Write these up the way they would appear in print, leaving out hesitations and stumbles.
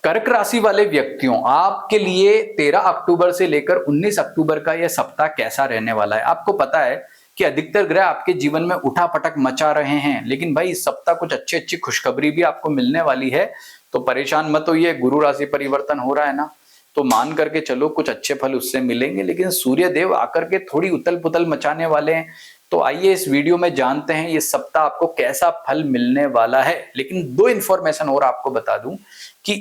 कर्क राशि वाले व्यक्तियों, आपके लिए 13 अक्टूबर से लेकर 19 अक्टूबर का यह सप्ताह कैसा रहने वाला है। आपको पता है कि अधिकतर ग्रह आपके जीवन में उठापटक मचा रहे हैं, लेकिन भाई इस सप्ताह कुछ अच्छी अच्छी खुशखबरी भी आपको मिलने वाली है। तो परेशान मत होइए, गुरु राशि परिवर्तन हो रहा है ना, तो मान करके चलो कुछ अच्छे फल उससे मिलेंगे। लेकिन सूर्य देव आकर के थोड़ी उथल पुथल मचाने वाले हैं। तो आइए इस वीडियो में जानते हैं ये सप्ताह आपको कैसा फल मिलने वाला है। लेकिन दो इंफॉर्मेशन और आपको बता दूं कि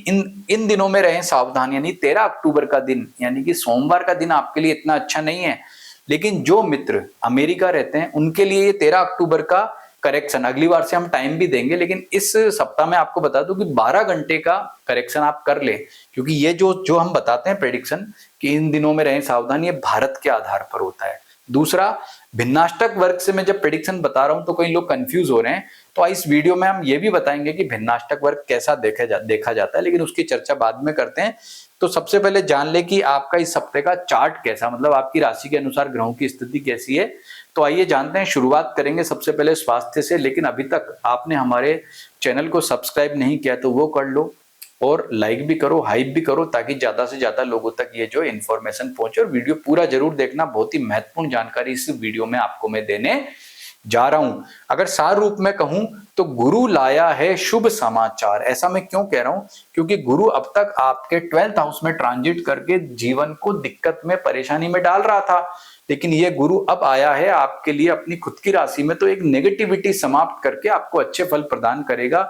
इन दिनों में रहें सावधान। यानी 13 अक्टूबर का दिन, यानी कि सोमवार का दिन आपके लिए इतना अच्छा नहीं है। लेकिन जो मित्र अमेरिका रहते हैं उनके लिए ये 13 अक्टूबर का करेक्शन, अगली बार से हम टाइम भी देंगे, लेकिन इस सप्ताह में आपको बता दूं कि 12 घंटे का करेक्शन आप कर ले। क्योंकि ये जो हम बताते हैं प्रेडिक्शन कि इन दिनों में रहें सावधान, ये भारत के आधार पर होता है। दूसरा, भिन्नाष्टक वर्ग से मैं जब प्रेडिक्शन बता रहा हूं तो कई लोग कंफ्यूज हो रहे हैं, तो इस वीडियो में हम ये भी बताएंगे कि भिन्नाष्टक वर्ग कैसा देखा जाता है, लेकिन उसकी चर्चा बाद में करते हैं। तो सबसे पहले जान ले कि आपका इस हफ्ते का चार्ट कैसा, मतलब आपकी राशि के अनुसार ग्रहों की स्थिति कैसी है। तो आइए जानते हैं। शुरुआत करेंगे सबसे पहले स्वास्थ्य से, लेकिन अभी तक आपने हमारे चैनल को सब्सक्राइब नहीं किया तो वो कर लो, और लाइक भी करो, हाइप भी करो, ताकि ज्यादा से ज्यादा लोगों तक ये जो इन्फॉर्मेशन पहुंचे। और वीडियो पूरा जरूर देखना, बहुत ही महत्वपूर्ण जानकारी इस वीडियो में आपको मैं देने जा रहा हूं। अगर सार रूप में कहूं तो गुरु लाया है शुभ समाचार। ऐसा मैं क्यों कह रहा हूं, क्योंकि गुरु अब तक आपके 12th हाउस में ट्रांजिट करके जीवन को दिक्कत में, परेशानी में डाल रहा था, लेकिन ये गुरु अब आया है आपके लिए अपनी खुद की राशि में, तो एक नेगेटिविटी समाप्त करके आपको अच्छे फल प्रदान करेगा।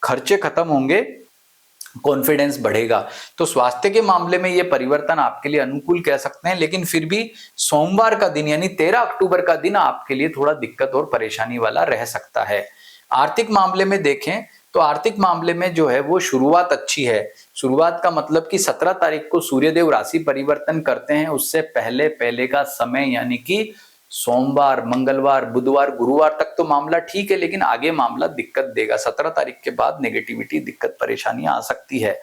खर्चे खत्म होंगे, कॉन्फिडेंस बढ़ेगा। तो स्वास्थ्य के मामले में ये परिवर्तन आपके लिए अनुकूल कह सकते हैं, लेकिन फिर भी सोमवार का दिन यानी 13 अक्टूबर का दिन आपके लिए थोड़ा दिक्कत और परेशानी वाला रह सकता है। आर्थिक मामले में देखें तो आर्थिक मामले में जो है वो शुरुआत अच्छी है। शुरुआत का मतलब कि 17 तारीख को सूर्यदेव राशि परिवर्तन करते हैं, उससे पहले पहले का समय यानी कि सोमवार, मंगलवार, बुधवार, गुरुवार तक तो मामला ठीक है, लेकिन आगे मामला दिक्कत देगा। 17 तारीख के बाद नेगेटिविटी, दिक्कत, परेशानी आ सकती है।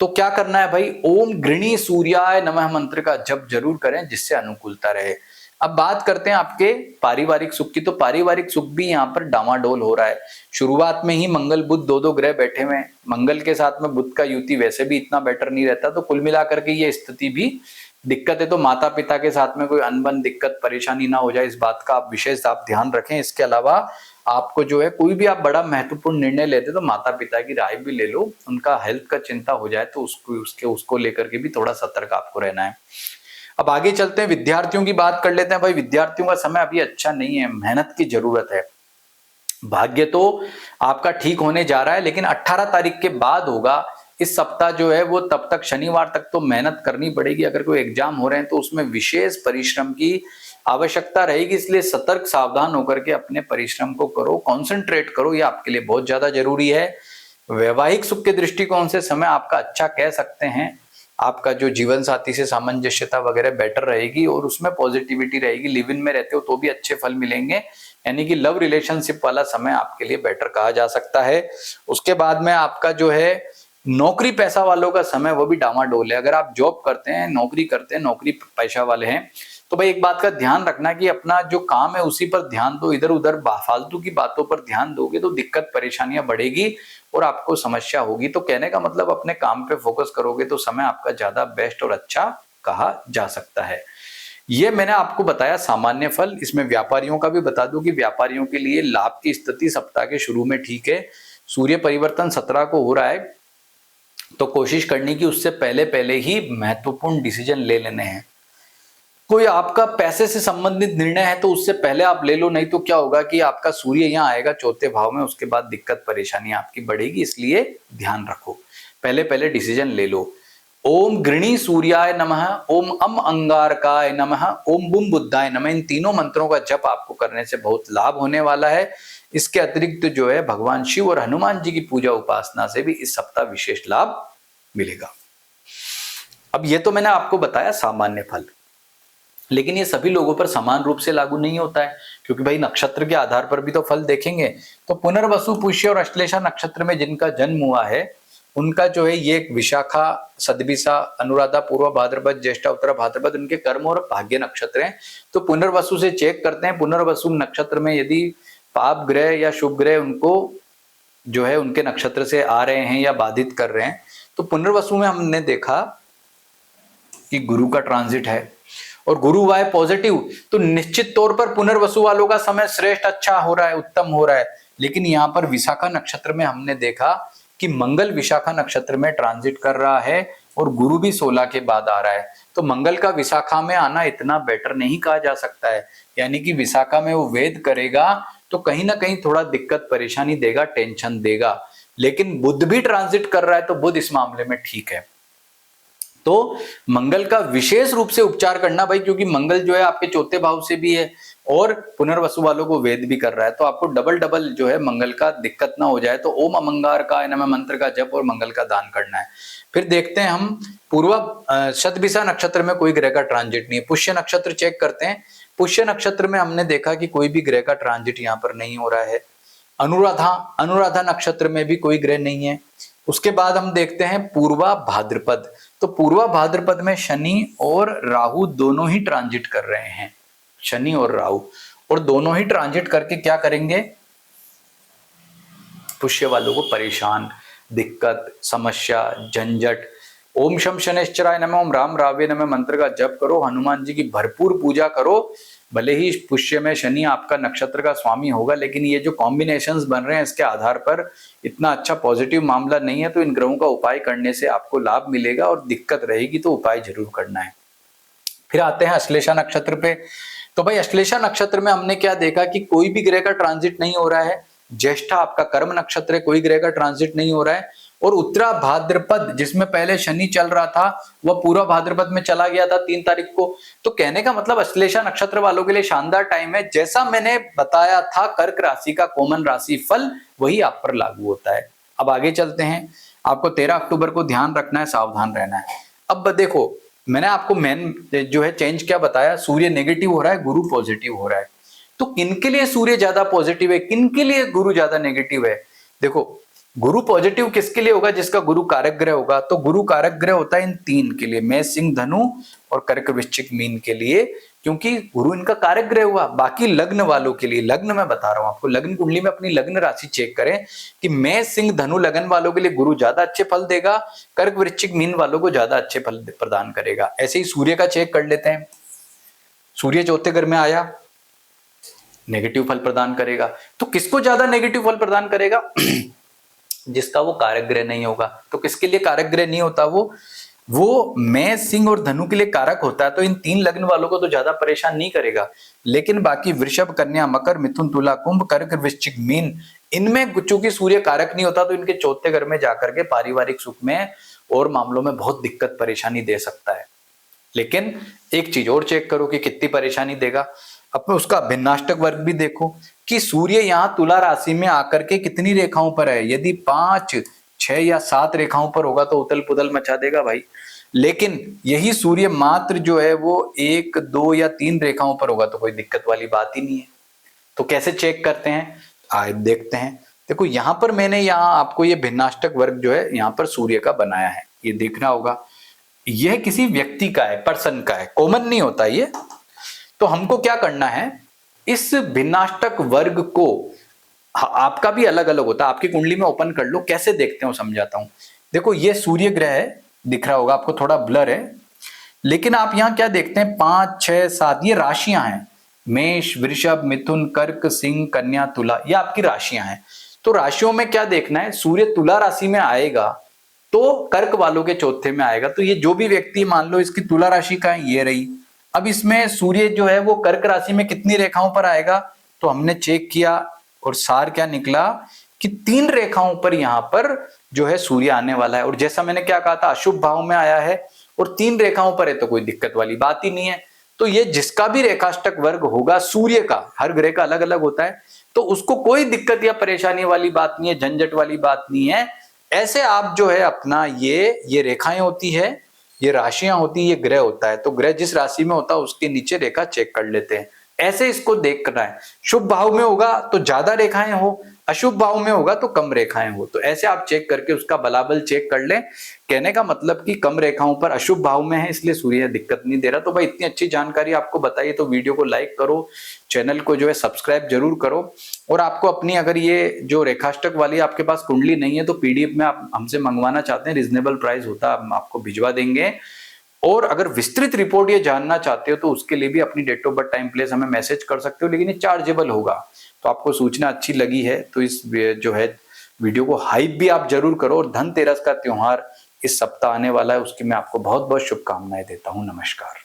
तो क्या करना है भाई, ओम गृणी सूर्याय नमः मंत्र का जप जरूर करें, जिससे अनुकूलता रहे। अब बात करते हैं आपके पारिवारिक सुख की। तो पारिवारिक सुख भी यहाँ पर डामाडोल हो रहा है। शुरुआत में ही मंगल बुध दो ग्रह बैठे हुए हैं, मंगल के साथ में बुध का युति वैसे भी इतना बेटर नहीं रहता, तो कुल मिलाकर के ये स्थिति भी दिक्कत है। तो माता पिता के साथ में कोई अनबन, दिक्कत, परेशानी ना हो जाए, इस बात का आप विशेष ध्यान रखें। इसके अलावा आपको जो है कोई भी आप बड़ा महत्वपूर्ण निर्णय लेते तो माता पिता की राय भी ले लो, उनका हेल्थ का चिंता हो जाए तो उसको लेकर के भी थोड़ा सतर्क आपको रहना है। अब आगे चलते हैं, विद्यार्थियों की बात कर लेते हैं। भाई विद्यार्थियों का समय अभी अच्छा नहीं है, मेहनत की जरूरत है। भाग्य तो आपका ठीक होने जा रहा है, लेकिन 18 तारीख के बाद होगा। इस सप्ताह जो है वो तब तक शनिवार तक तो मेहनत करनी पड़ेगी। अगर कोई एग्जाम हो रहे हैं तो उसमें विशेष परिश्रम की आवश्यकता रहेगी, इसलिए सतर्क सावधान होकर के अपने परिश्रम को करो, कॉन्सेंट्रेट करो, ये आपके लिए बहुत ज्यादा जरूरी है। वैवाहिक सुख के दृष्टिकोण से समय आपका अच्छा कह सकते हैं। आपका जो जीवन साथी से सामंजस्यता वगैरह बेटर रहेगी और उसमें पॉजिटिविटी रहेगी। लिव इन में रहते हो तो भी अच्छे फल मिलेंगे, यानी कि लव रिलेशनशिप वाला समय आपके लिए बेटर कहा जा सकता है। उसके बाद में आपका जो है नौकरी पैसा वालों का समय, वो भी डामाडोल है। अगर आप जॉब करते हैं, नौकरी करते हैं, नौकरी पैसा वाले हैं, तो भाई एक बात का ध्यान रखना कि अपना जो काम है उसी पर ध्यान दो। इधर उधर फालतू की बातों पर ध्यान दोगे तो दिक्कत परेशानियां बढ़ेगी और आपको समस्या होगी। तो कहने का मतलब अपने काम पे फोकस करोगे तो समय आपका ज्यादा बेस्ट और अच्छा कहा जा सकता है। ये मैंने आपको बताया सामान्य फल। इसमें व्यापारियों का भी बता दूं कि व्यापारियों के लिए लाभ की स्थिति सप्ताह के शुरू में ठीक है। सूर्य परिवर्तन 17 को हो रहा है, तो कोशिश करनी कि उससे पहले पहले ही महत्वपूर्ण डिसीजन ले लेने हैं। कोई आपका पैसे से संबंधित निर्णय है तो उससे पहले आप ले लो, नहीं तो क्या होगा कि आपका सूर्य यहाँ आएगा चौथे भाव में, उसके बाद दिक्कत परेशानी आपकी बढ़ेगी, इसलिए ध्यान रखो, पहले पहले डिसीजन ले लो। ओम गृणी सूर्याय नमः, ओम अम अंगारकाय नमः, ओम बुम बुद्धाय नमः, इन तीनों मंत्रों का जप आपको करने से बहुत लाभ होने वाला है। इसके अतिरिक्त जो है भगवान शिव और हनुमान जी की पूजा उपासना से भी इस सप्ताह विशेष लाभ मिलेगा। अब ये तो मैंने आपको बताया सामान्य फल, लेकिन ये सभी लोगों पर समान रूप से लागू नहीं होता है, क्योंकि भाई नक्षत्र के आधार पर भी तो फल देखेंगे। तो पुनर्वसु, पुष्य और अश्लेषा नक्षत्र में जिनका जन्म हुआ है उनका जो है ये विशाखा, सदभिसा, अनुराधा, पूर्व भाद्रपद, ज्येष्ठा, उत्तरा भाद्रपद उनके कर्म और भाग्य नक्षत्र हैं। तो पुनर्वसु से चेक करते हैं, पुनर्वसु नक्षत्र में यदि पाप ग्रह या शुभ ग्रह उनको जो है उनके नक्षत्र से आ रहे हैं या बाधित कर रहे हैं, तो पुनर्वसु में हमने देखा कि गुरु का ट्रांजिट है और गुरु वाय पॉजिटिव, तो निश्चित तौर पर पुनर्वसु वालों का समय श्रेष्ठ, अच्छा हो रहा है, उत्तम हो रहा है। लेकिन यहाँ पर विशाखा नक्षत्र में हमने देखा कि मंगल विशाखा नक्षत्र में ट्रांजिट कर रहा है और गुरु भी 16 के बाद आ रहा है। तो मंगल का विशाखा में आना इतना बेटर नहीं कहा जा सकता है, यानी कि विशाखा में वो वेद करेगा तो कहीं ना कहीं थोड़ा दिक्कत परेशानी देगा, टेंशन देगा। लेकिन बुध भी ट्रांजिट कर रहा है तो बुध इस मामले में ठीक है। तो मंगल का विशेष रूप से उपचार करना भाई, क्योंकि मंगल जो है आपके चौथे भाव से भी है और पुनर्वसु वालों को वेद भी कर रहा है, तो आपको डबल डबल जो है मंगल का दिक्कत ना हो जाए। तो ओम अमंगार का नमः मंत्र का जप और मंगल का दान करना है। फिर देखते हैं हम पूर्व शतभिषा नक्षत्र में कोई ग्रह का ट्रांजिट नहीं है। पुष्य नक्षत्र चेक करते हैं। पुष्य नक्षत्र में हमने देखा कि कोई भी ग्रह का ट्रांजिट यहाँ पर नहीं हो रहा है। अनुराधा नक्षत्र में भी कोई ग्रह नहीं है। उसके बाद हम देखते हैं पूर्वा भाद्रपद। तो पूर्वा भाद्रपद में शनि और राहु दोनों ही ट्रांजिट कर रहे हैं, शनि और राहु, और दोनों ही ट्रांजिट करके क्या करेंगे, पुष्य वालों को परेशान, दिक्कत, समस्या, झंझट। ओम शम शनैश्चराय नमः, ओम राम रावे नमः मंत्र का जप करो, हनुमान जी की भरपूर पूजा करो। भले ही पुष्य में शनि आपका नक्षत्र का स्वामी होगा, लेकिन ये जो कॉम्बिनेशंस बन रहे हैं इसके आधार पर इतना अच्छा पॉजिटिव मामला नहीं है। तो इन ग्रहों का उपाय करने से आपको लाभ मिलेगा, और दिक्कत रहेगी तो उपाय जरूर करना है। फिर आते हैं अश्लेषा नक्षत्र पे। तो भाई अश्लेषा नक्षत्र में हमने क्या देखा कि कोई भी ग्रह का ट्रांजिट नहीं हो रहा है। ज्येष्ठा आपका कर्म नक्षत्र है, कोई ग्रह का ट्रांजिट नहीं हो रहा है। और उत्तरा भाद्रपद जिसमें पहले शनि चल रहा था वह पूरा भाद्रपद में चला गया था 3 तारीख को। तो कहने का मतलब अश्लेषा नक्षत्र वालों के लिए शानदार टाइम है। जैसा मैंने बताया था कर्क राशि का कॉमन राशि फल, वही आप पर लागू होता है। अब आगे चलते हैं। आपको 13 अक्टूबर को ध्यान रखना है, सावधान रहना है। अब देखो मैंने आपको मेन जो है चेंज क्या बताया, सूर्य नेगेटिव हो रहा है, गुरु पॉजिटिव हो रहा है। तो किनके लिए सूर्य ज्यादा पॉजिटिव है, किनके लिए गुरु ज्यादा नेगेटिव है? देखो गुरु पॉजिटिव किसके लिए होगा, जिसका गुरु कारक ग्रह होगा। तो गुरु कारक ग्रह होता है इन 3 के लिए, मेष सिंह धनु और कर्क वृश्चिक मीन के लिए, क्योंकि गुरु इनका कारक ग्रह हुआ। बाकी लग्न वालों के लिए, लग्न में बता रहा हूं आपको, लग्न कुंडली में अपनी लग्न राशि चेक करें कि मेष सिंह धनु लग्न वालों के लिए गुरु ज्यादा अच्छे फल देगा, कर्क वृश्चिक मीन वालों को ज्यादा अच्छे फल प्रदान करेगा। ऐसे ही सूर्य का चेक कर लेते हैं। सूर्य चौथे घर में आया, नेगेटिव फल प्रदान करेगा। तो किसको ज्यादा नेगेटिव फल प्रदान करेगा? जिसका वो कारक ग्रह नहीं होगा। तो किसके लिए कारक ग्रह नहीं होता? वो मेष सिंह और धनु के लिए कारक होता है। तो इन 3 लग्न वालों को तो ज्यादा परेशान नहीं करेगा, लेकिन बाकी वृषभ, कन्या, मकर, मिथुन, तुला, कुंभ, कर्क, वृश्चिक, मीन, इनमें चूंकि सूर्य कारक नहीं होता तो इनके चौथे घर में जाकर के पारिवारिक सुख में और मामलों में बहुत दिक्कत परेशानी दे सकता है। लेकिन एक चीज और चेक करो कि कितनी परेशानी देगा। अब उसका भिन्नाष्टक वर्ग भी देखो कि सूर्य यहाँ तुला राशि में आकर के कितनी रेखाओं पर है। यदि 5, 6 या 7 रेखाओं पर होगा तो उथल पुथल मचा देगा भाई। लेकिन यही सूर्य मात्र जो है वो 1, 2 या 3 रेखाओं पर होगा तो कोई दिक्कत वाली बात ही नहीं है। तो कैसे चेक करते हैं, आए देखते हैं। देखो यहाँ पर मैंने यहाँ आपको ये भिन्नाष्टक वर्ग जो है यहाँ पर सूर्य का बनाया है, ये देखना होगा। यह किसी व्यक्ति का है, पर्सन का है, कॉमन नहीं होता ये। तो हमको क्या करना है, इस भिन्नाष्टक वर्ग को, आपका भी अलग अलग होता है, आपकी कुंडली में ओपन कर लो, कैसे देखते हो समझाता हूं। देखो ये सूर्य ग्रह है, दिख रहा होगा आपको, थोड़ा ब्लर है, लेकिन आप यहां क्या देखते हैं, 5, 6, 7 ये राशियां हैं। मेष, वृषभ, मिथुन, कर्क, सिंह, कन्या, तुला, ये आपकी राशियां हैं। तो राशियों में क्या देखना है, सूर्य तुला राशि में आएगा तो कर्क वालों के चौथे में आएगा। तो ये जो भी व्यक्ति, मान लो इसकी तुला राशि का है, ये रही। अब इसमें सूर्य जो है वो कर्क राशि में कितनी रेखाओं पर आएगा, तो हमने चेक किया और सार क्या निकला कि 3 रेखाओं पर यहां पर जो है सूर्य आने वाला है। और जैसा मैंने क्या कहा था, अशुभ भाव में आया है और 3 रेखाओं पर है तो कोई दिक्कत वाली बात ही नहीं है। तो ये जिसका भी रेखाष्टक वर्ग होगा सूर्य का, हर ग्रह का अलग अलग होता है, तो उसको कोई दिक्कत या परेशानी वाली बात नहीं है, झंझट वाली बात नहीं है। ऐसे आप जो है अपना ये रेखाएं होती है, ये राशियां होती है, ये ग्रह होता है। तो ग्रह जिस राशि में होता है उसके नीचे रेखा चेक कर लेते हैं, ऐसे इसको देखना है। शुभ भाव में होगा तो ज्यादा रेखाएं हो, अशुभ भाव में होगा तो कम रेखाएं हो, तो ऐसे आप चेक करके उसका बलाबल चेक कर लें। कहने का मतलब कि कम रेखाओं पर अशुभ भाव में है, इसलिए सूर्य दिक्कत नहीं दे रहा। तो भाई इतनी अच्छी जानकारी आपको बताइए, तो वीडियो को लाइक करो, चैनल को जो है सब्सक्राइब जरूर करो। और आपको अपनी अगर ये जो रेखाष्टक वाली आपके पास कुंडली नहीं है तो पीडीएफ में आप हमसे मंगवाना चाहते हैं, रिजनेबल प्राइस होता है, हम आपको भिजवा देंगे। और अगर विस्तृत रिपोर्ट ये जानना चाहते हो तो उसके लिए भी अपनी date of birth time place हमें मैसेज कर सकते हो, लेकिन ये चार्जेबल होगा। तो आपको सूचना अच्छी लगी है तो इस जो है वीडियो को हाइप भी आप जरूर करो। और धनतेरस का त्योहार इस सप्ताह आने वाला है, उसकी मैं आपको बहुत बहुत शुभकामनाएं देता हूं। नमस्कार।